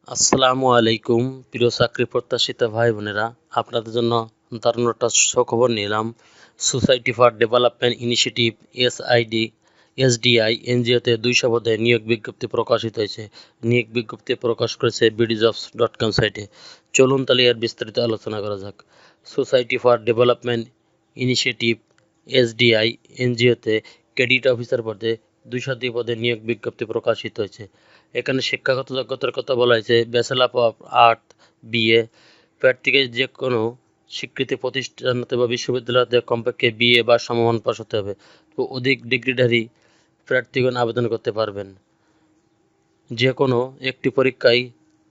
আসসালামু আলাইকুম প্রিয় চাকরি প্রত্যাশিত ভাই বোনেরা, আপনাদের জন্য দারুণ একটা সুখবর নিলাম। Society for development initiative SDI এনজিওতে 200 পদে নিয়োগ বিজ্ঞপ্তি প্রকাশিত হয়েছে। নিয়োগ বিজ্ঞপ্তি প্রকাশ করেছে bdjobs.com সাইটে। চলুন তাহলে এর বিস্তারিত আলোচনা করা যাক। Society for development initiative SDI এনজিওতে ক্রেডিট অফিসার পদে 202 পদে নিয়োগ বিজ্ঞপ্তি প্রকাশিত হয়েছে। এখানে শিক্ষাগত যোগ্যতার কথা বলা হয়েছে ব্যাচেলর অফ আর্ট বিএ। প্রার্থীকে যে কোনো স্বীকৃতি প্রতিষ্ঠান বা বিশ্ববিদ্যালয়তে কমপক্ষে বিএ বা সমমান পাস হতে হবে। তো অধিক ডিগ্রিধারী প্রার্থীগণ আবেদন করতে পারবেন। যে কোনো একটি পরীক্ষায়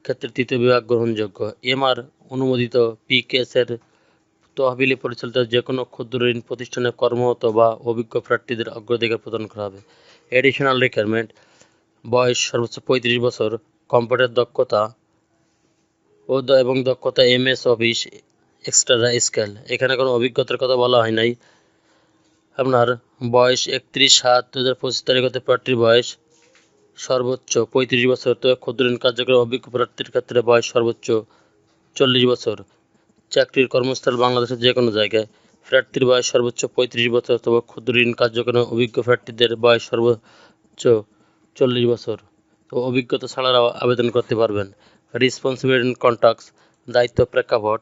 ক্ষেত্রে তৃতীয় বিভাগ গ্রহণযোগ্য। এমআর অনুমোদিত পিকেএসের তহবিলে পরিচালিত যে কোনো ক্ষুদ্র ঋণ প্রতিষ্ঠানে কর্মরত বা অভিজ্ঞ প্রার্থীদের অগ্রাধিকার প্রদান করা হবে। এডিশনাল রিকোয়ারমেন্ট: বয়স সর্বোচ্চ 35 বছর, কম্পিউটার দক্ষতা এবং দক্ষতা এমএস অফিস এক্সট্রা স্কেল। এখানে কোনো অভিজ্ঞতার কথা বলা হয় নাই। আপনার বয়স 31/7/2025 তারিখ হতে প্রার্থীর বয়স সর্বোচ্চ 35 বছর, তবে ক্ষুদ্র ঋণ কার্যক্রম অভিজ্ঞ প্রার্থীর ক্ষেত্রে বয়স সর্বোচ্চ 40 বছর। চাকরির কর্মস্থল বাংলাদেশের যে কোনো জায়গায়। প্রার্থীর বয়স সর্বোচ্চ 35 বছর, তবে ক্ষুদ্র ঋণ কার্যক্রমে অভিজ্ঞ প্রার্থীদের বয়স সর্বোচ্চ 40 বছর। তো অভিজ্ঞতা ছাড়াও আবেদন করতে পারবেন। রেসপন্সিবিলিটি অ্যান্ড কন্ট্রাক্টস: দায়িত্ব প্রেক্ষাপট: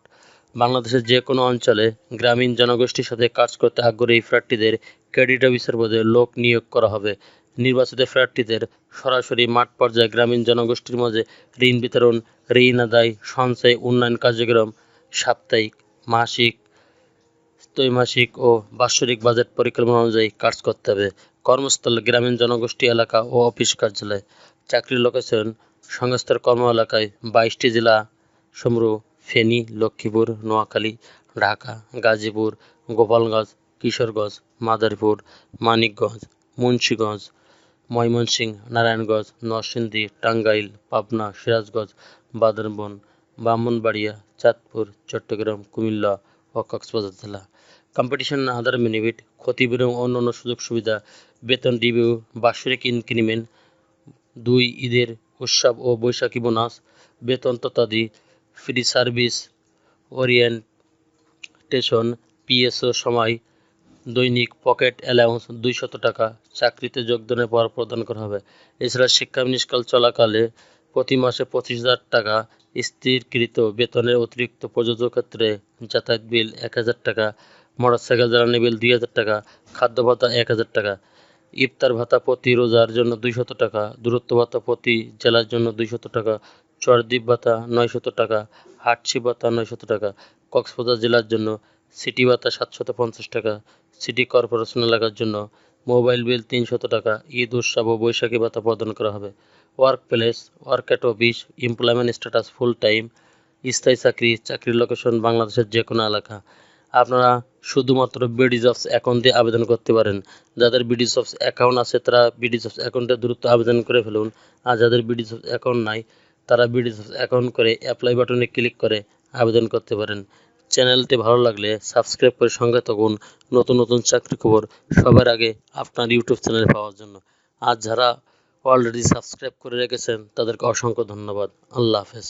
বাংলাদেশের যে কোনো অঞ্চলে গ্রামীণ জনগোষ্ঠীর সাথে কাজ করতে আগ্রহী প্রার্থীদের ক্রেডিট অফিসার পদে লোক নিয়োগ করা হবে। নির্বাচিত প্রার্থীদের সরাসরি মাঠ পর্যায়ে গ্রামীণ জনগোষ্ঠীর মাঝে ঋণ বিতরণ, ঋণ আদায়, সঞ্চয়, উন্নয়ন কার্যক্রম, সাপ্তাহিক, মাসিক, ত্রৈমাসিক ও বাৎসরিক বাজেট পরিকল্পনা অনুযায়ী কাজ করতে হবে। কর্মস্থল: গ্রামীণ জনগোষ্ঠী এলাকা ও অফিস কার্যালয়। চাকরির লোকেশন: সংস্থার কর্ম এলাকায় 22টি জেলা সমূহ: ফেনী, লক্ষ্মীপুর, নোয়াখালী, ঢাকা, গাজীপুর, গোপালগঞ্জ, কিশোরগঞ্জ, মাদারীপুর, মানিকগঞ্জ, মুন্সিগঞ্জ, ময়মনসিংহ, নারায়ণগঞ্জ, নরসিংদী, টাঙ্গাইল, পাবনা, সিরাজগঞ্জ, বান্দরবান, ব্রাহ্মণবাড়িয়া, চাঁদপুর, চট্টগ্রাম, কুমিল্লা ও কক্সবাজার জেলা। কম্পিটিশন আদার বেনিফিট: ক্ষতিপূরণ ও অন্যান্য সুযোগ সুবিধা, বেতন রিভিউ, বাৎসরিক ইনক্রিমেন্ট, 2 ঈদের উৎসব ও বৈশাখী বোনাস, বেতন তথ্যাদি, ফ্রি সার্ভিস ওরিয়েন্টেশন, পিএসও সময়, দৈনিক পকেট অ্যালাউন্স 200 টাকা চাকরিতে যোগদানের পর প্রদান করা হবে। এছাড়া শিক্ষানবিশকাল চলাকালে প্রতি মাসে 25,000 টাকা স্থিরকৃত বেতনের অতিরিক্ত প্রযোজ্য ক্ষেত্রে যাতায়াত বিল 1,000 টাকা, মোটরসাইকেল জ্বালানি বিল 2,000 টাকা, খাদ্য ভাতা 1,000 টাকা, ইফতার ভাতা প্রতি রোজার জন্য 200 টাকা, দূরত্ব ভাতা প্রতি জেলার জন্য 200 টাকা, চরদ্বীপ ভাতা 900 টাকা, হাটসি ভাতা 900 টাকা, কক্সবাজার জেলার জন্য সিটি ভাতা 750 টাকা, সিটি কর্পোরেশন এলাকার জন্য মোবাইল বিল 300 টাকা, ঈদ উৎসব ও বৈশাখী ভাতা প্রদান করা হবে। Work place: work at office, employment status full time, স্থায়ী চাকরি, চাকরির লোকেশন বাংলাদেশের যে কোনো এলাকা। আপনারা শুধুমাত্র বিডিজবস অ্যাকাউন্ট দিয়ে আবেদন করতে পারেন। যাদের বিডিজবস অ্যাকাউন্ট আছে তারা বিডিজবস অ্যাকাউন্টে দ্রুত আবেদন করে ফেলুন, আর যাদের বিডিজবস অ্যাকাউন্ট নাই তারা বিডিজবস অ্যাকাউন্ট করে অ্যাপ্লাই বাটনে ক্লিক করে আবেদন করতে পারেন। চ্যানেলটি ভালো লাগলে সাবস্ক্রাইব করে সঙ্গে থাকুন নতুন নতুন চাকরি খবর সবার আগে আপনার ইউটিউব চ্যানেলে পাওয়ার জন্য। আর যারা অলরেডি সাবস্ক্রাইব করে রেখেছেন তাদেরকে অসংখ্য ধন্যবাদ। আল্লাহ হাফেজ।